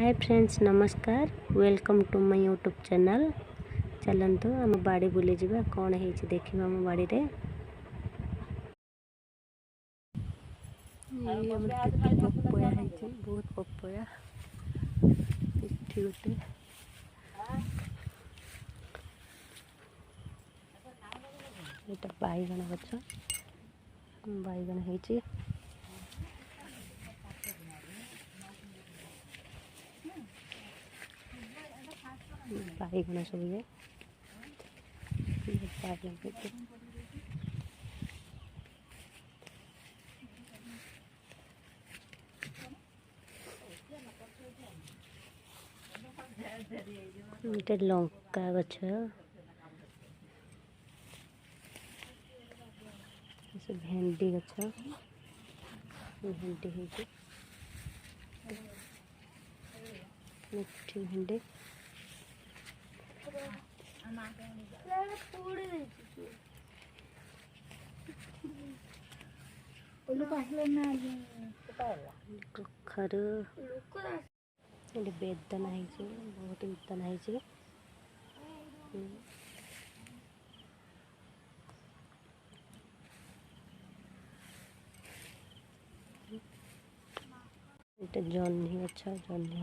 हाय friends नमस्कार welcome to my YouTube channel. चलतु आम बाड़ी बुली जा कौन है देखा आम बाड़ी रे पपया है बहुत पपया गोटे यहाँ बैगण गछ बैगण है बैगण सब ये गोटे लंका गछ भेंडी गछ भेंडी है मिठी भेंडी कखारू बेदना है बहुत बेदना है जन्नी अच्छा जन्नी